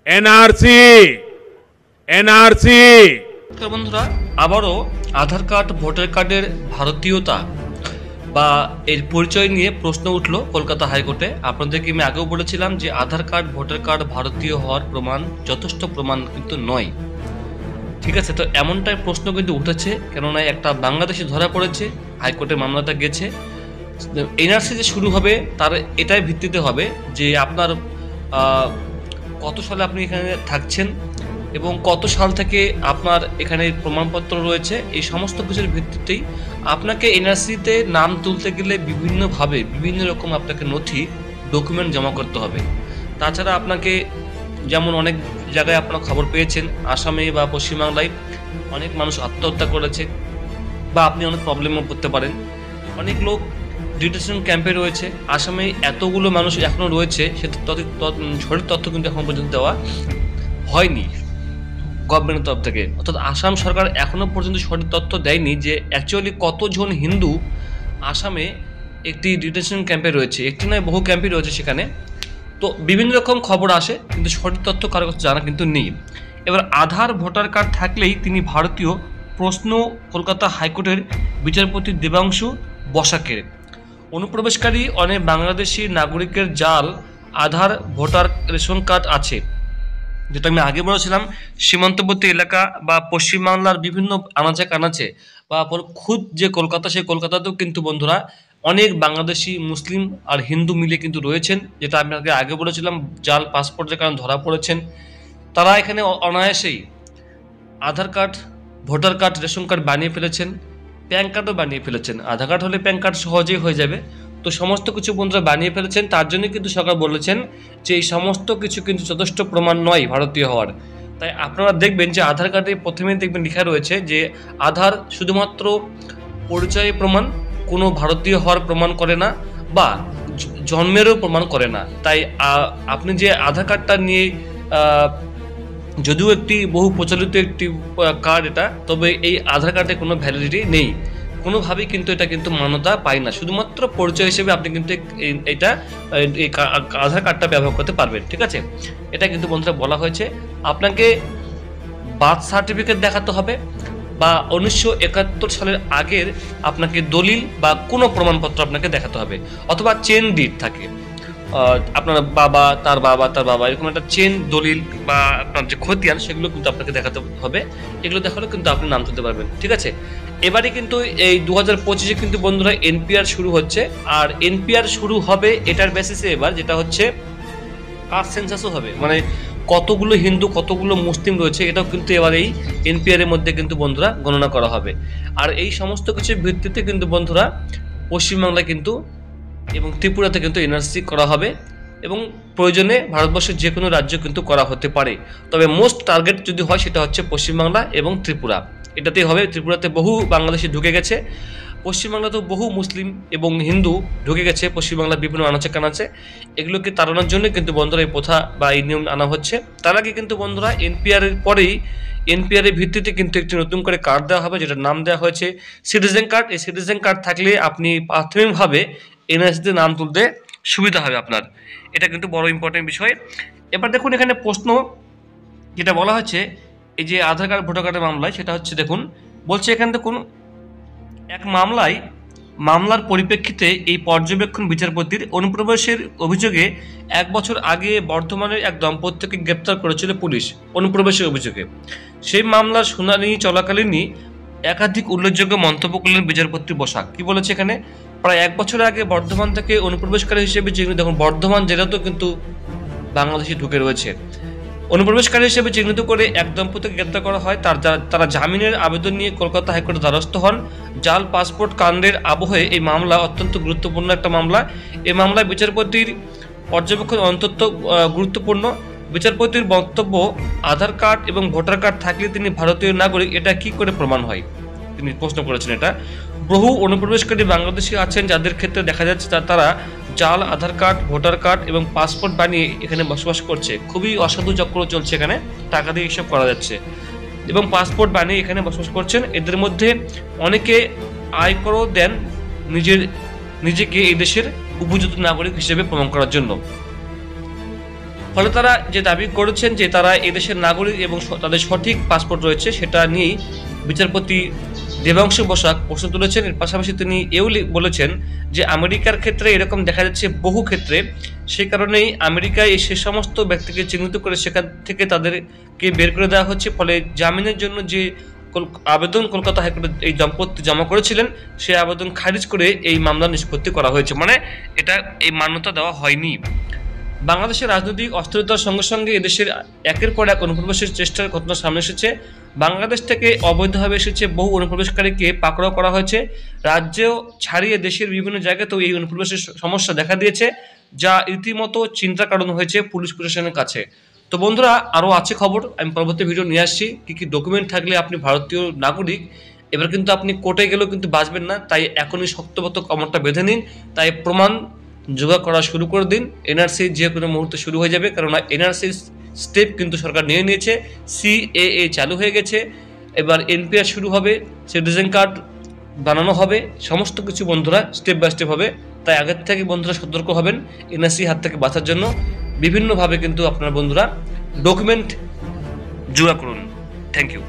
NRC NRC. বন্ধুরা, আবারও আধার card voter কার্ডের ভারতীয়তা বা এর পরিচয় নিয়ে প্রশ্ন উঠলো কলকাতা হাইকোর্টে। আপনাদেরকে আমি আগেও বলেছিলাম যে আধার কার্ড ভোটার কার্ড ভারতীয় হওয়ার প্রমাণ যথেষ্ট প্রমাণ কিন্তু নয়। ঠিক আছে, তো এমনটাই প্রশ্ন কিন্তু উঠেছে, কেননা একটা বাংলাদেশি ধরা পড়েছে, হাইকোর্টে মামলাটা গেছে। এনআরসি যে শুরু হবে তার এটাই ভিত্তিতে হবে যে আপনার কত সালে আপনি এখানে থাকছেন এবং কত সাল থেকে আপনার এখানে প্রমাণপত্র রয়েছে। এই সমস্ত কিছুর ভিত্তিতেই আপনাকে এনআরসিতে নাম তুলতে গেলে বিভিন্নভাবে বিভিন্ন রকম আপনাকে নথি ডকুমেন্ট জমা করতে হবে। তাছাড়া আপনাকে যেমন অনেক জায়গায় আপনারা খবর পেয়েছেন, আসামে বা পশ্চিমবাংলায় অনেক মানুষ আত্মহত্যা করেছে বা আপনি অনেক প্রবলেমও পড়তে পারেন। অনেক লোক ডিটেনশন ক্যাম্পে রয়েছে। আসামে এতগুলো মানুষ এখনও রয়েছে, সেটা সঠিক তথ্য কিন্তু এখন পর্যন্ত দেওয়া হয়নি গভর্নমেন্টের তরফ থেকে। অর্থাৎ আসাম সরকার এখনও পর্যন্ত সঠিক তথ্য দেয়নি যে অ্যাকচুয়ালি কতজন হিন্দু আসামে একটি ডিটেনশন ক্যাম্পে রয়েছে। একটি নয়, বহু ক্যাম্পই রয়েছে সেখানে। তো বিভিন্ন রকম খবর আসে, কিন্তু সঠিক তথ্য কারো কাছে জানা কিন্তু নেই। এবার আধার ভোটার কার্ড থাকলেই তিনি ভারতীয়, প্রশ্ন কলকাতা হাইকোর্টের বিচারপতি দেবাংশু বসাকের। অনুপ্রবেশকারী অনেক বাংলাদেশি নাগরিকের জাল আধার ভোটার রেশন কার্ড আছে, যেটা আমি আগে বলেছিলাম। সীমান্তবর্তী এলাকা বা পশ্চিমবাংলার বিভিন্ন আনাচে কানাচে বা খুদ যে কলকাতা, সেই কলকাতাতেও কিন্তু বন্ধুরা অনেক বাংলাদেশি, মুসলিম আর হিন্দু মিলে কিন্তু রয়েছেন, যেটা আমি আগে বলেছিলাম। জাল পাসপোর্টের কারণে ধরা পড়েছেন। তারা এখানে অনায়াসেই Aadhaar card, voter card, ration card বানিয়ে ফেলেছেন, প্যান কার্ডও বানিয়ে ফেলেছেন। আধার কার্ড হলে প্যান কার্ড সহজেই হয়ে যাবে। তো সমস্ত কিছু বন্ধুরা বানিয়ে ফেলেছেন। তার জন্য কিন্তু সরকার বলেছেন যে এই সমস্ত কিছু কিন্তু যথেষ্ট প্রমাণ নয় ভারতীয় হওয়ার। তাই আপনারা দেখবেন যে আধার কার্ডে প্রথমেই দেখবেন লেখা রয়েছে যে আধার শুধুমাত্র পরিচয় প্রমাণ, কোনো ভারতীয় হওয়ার প্রমাণ করে না বা জন্মেরও প্রমাণ করে না। তাই আপনি যে আধার কার্ডটা নিয়ে, যদিও একটি বহু প্রচলিত একটি কার্ড এটা, তবে এই আধার কার্ডে কোনো ভ্যালিডিটি নেই, কোনোভাবেই কিন্তু এটা কিন্তু মান্যতা পায় না। শুধুমাত্র পরিচয় হিসেবে আপনি কিন্তু এটা এই আধার কার্ডটা ব্যবহার করতে পারবেন। ঠিক আছে, এটা কিন্তু বন্ধুরা বলা হয়েছে। আপনাকে বার্থ সার্টিফিকেট দেখাতে হবে বা 1971 সালের আগের আপনাকে দলিল বা কোনো প্রমাণপত্র আপনাকে দেখাতে হবে, অথবা চেন ডিড থাকে, আপনার বাবা তার বাবা তার বাবা, এরকম একটা চেন দলিল বা আপনার যে খতিয়ান, সেগুলো কিন্তু আপনাকে দেখাতে হবে। এগুলো দেখালেও কিন্তু আপনি নাম তুলতে পারবেন। ঠিক আছে, এবারে কিন্তু এই 2025-এ কিন্তু বন্ধুরা এনপিআর শুরু হচ্ছে। আর এনপিআর শুরু হবে এটার বেসিসে এবার, যেটা হচ্ছে কাস্ট সেন্সাসও হবে, মানে কতগুলো হিন্দু কতগুলো মুসলিম রয়েছে, এটাও কিন্তু এবার এই এনপিআর এর মধ্যে কিন্তু বন্ধুরা গণনা করা হবে। আর এই সমস্ত কিছুর ভিত্তিতে কিন্তু বন্ধুরা পশ্চিমবাংলায় কিন্তু এবং ত্রিপুরাতে কিন্তু এনআরসি করা হবে, এবং প্রয়োজনে ভারতবর্ষের যে কোনো রাজ্য কিন্তু করা হতে পারে। তবে মোস্ট টার্গেট যদি হয় সেটা হচ্ছে পশ্চিমবাংলা এবং ত্রিপুরা, এটাতেই হবে। ত্রিপুরাতে বহু বাংলাদেশি ঢুকে গেছে, পশ্চিমবাংলাতেও বহু মুসলিম এবং হিন্দু ঢুকে গেছে পশ্চিমবাংলার বিভিন্ন আনাচে কানাচে। এগুলোকে তাড়ানোর জন্য কিন্তু বন্ধুরা এই প্রথা বা এই নিয়ম আনা হচ্ছে। তার আগে কিন্তু বন্ধুরা এনপিআর এর পরেই এনপিআর এর ভিত্তিতে কিন্তু একটি নতুন করে কার্ড দেওয়া হবে, যেটার নাম দেওয়া হয়েছে সিটিজেন কার্ড। এই সিটিজেন কার্ড থাকলে আপনি প্রাথমিকভাবে এনআরসিতে নাম তুলতে সুবিধা হবে আপনার। এটা কিন্তু বড় ইম্পর্টেন্ট বিষয়। এবার দেখুন এখানে প্রশ্ন যেটা বলা হচ্ছে এই যে আধার কার্ড ভোটার কার্ডের মামলায়, সেটা হচ্ছে দেখুন বলছে এখানে দেখুন এক মামলার পরিপ্রেক্ষিতে এই পর্যবেক্ষণ বিচারপতির অনুপ্রবেশের অভিযোগে 1 বছর আগে বর্ধমানের এক দম্পতিকে গ্রেপ্তার করেছিল পুলিশ অনুপ্রবেশের অভিযোগে। সেই মামলার শুনানি চলাকালীনই একাধিক উল্লেখযোগ্য মন্তব্য করলেন বিচারপতি বসাক। কি বলেছে এখানে, প্রায় 1 বছর আগে বর্ধমান থেকে অনুপ্রবেশকারী হিসেবে চিহ্নিত, দেখুন বর্ধমান জেলাতেও কিন্তু বাংলাদেশি ঢুকে রয়েছে, অনুপ্রবেশকারী হিসেবে চিহ্নিত করে এক দম্পতিকে গ্রেপ্তার করা হয়। তারা জামিনের আবেদন নিয়ে কলকাতা হাইকোর্টের দ্বারস্থ হন। জাল পাসপোর্ট কাণ্ডের আবহে এই মামলা অত্যন্ত গুরুত্বপূর্ণ একটা মামলা। এই মামলায় বিচারপতির পর্যবেক্ষণ অত্যন্ত গুরুত্বপূর্ণ। বিচারপতির বক্তব্য, আধার কার্ড এবং ভোটার কার্ড থাকলে তিনি ভারতীয় নাগরিক, এটা কি করে প্রমাণ হয়, তিনি প্রশ্ন করেছেন। এটা বহু অনুপ্রবেশকারী বাংলাদেশি আছেন যাদের ক্ষেত্রে দেখা যাচ্ছে তারা জাল আধার কার্ড, ভোটার কার্ড এবং পাসপোর্ট বানিয়ে এখানে বসবাস করছে। খুবই অসাধু চক্র চলছে এখানে, টাকা দিয়ে এসব করা যাচ্ছে এবং পাসপোর্ট বানিয়ে এখানে বসবাস করছেন। এদের মধ্যে অনেকে আয়করও দেন নিজেকে এই দেশের উপযুক্ত নাগরিক হিসেবে প্রমাণ করার জন্য। ফলে তারা যে দাবি করেছেন যে তারা এদেশের নাগরিক এবং তাদের সঠিক পাসপোর্ট রয়েছে, সেটা নিয়েই বিচারপতি দেবাংশু বসাক প্রশ্ন তুলেছেন। এর পাশাপাশি তিনি এও বলেছেন যে আমেরিকার ক্ষেত্রে এরকম দেখা যাচ্ছে বহু ক্ষেত্রে, সে কারণেই আমেরিকায় সে সমস্ত ব্যক্তিকে চিহ্নিত করে সেখান থেকে তাদেরকে বের করে দেওয়া হচ্ছে। ফলে জামিনের জন্য যে আবেদন কলকাতা হাইকোর্টে এই দম্পতি জমা করেছিলেন, সেই আবেদন খারিজ করে এই মামলা নিষ্পত্তি করা হয়েছে, মানে এটা এই মান্যতা দেওয়া হয়নি। বাংলাদেশের রাজনৈতিক অস্থিরতার সঙ্গে সঙ্গে এদেশের একের পর এক অনুপ্রবেশের চেষ্টার ঘটনা সামনে এসেছে। বাংলাদেশ থেকে অবৈধভাবে এসেছে বহু অনুপ্রবেশকারীকে পাকড়াও করা হয়েছে। রাজ্যেও ছাড়িয়ে দেশের বিভিন্ন জায়গাতেও এই অনুপ্রবেশের সমস্যা দেখা দিয়েছে, যা রীতিমতো চিন্তার কারণ হয়েছে পুলিশ প্রশাসনের কাছে। তো বন্ধুরা, আরও আছে খবর, আমি পরবর্তী ভিডিও নিয়ে আসছি। কী কী ডকুমেন্ট থাকলে আপনি ভারতীয় নাগরিক, এবার কিন্তু আপনি কোর্টে গেলেও কিন্তু বাঁচবেন না, তাই এখনই শক্তপোক্ত কমরটা বেঁধে নিন। তাই প্রমাণ জোগাড় করা শুরু করে দিন। এনআরসি যে কোনো মুহূর্তে শুরু হয়ে যাবে, কারণ এনআরসি স্টেপ কিন্তু সরকার নিয়ে নিয়েছে। সিএএ চালু হয়ে গেছে, এবার এনপিআর শুরু হবে, সিটিজেন কার্ড বানানো হবে, সমস্ত কিছু বন্ধুরা স্টেপ বাই স্টেপ হবে। তাই আগের থেকে বন্ধুরা সতর্ক হবেন এনআরসি হাত থেকে বাঁচার জন্য। বিভিন্নভাবে কিন্তু আপনার বন্ধুরা ডকুমেন্ট জোগাড় করুন। Thank you.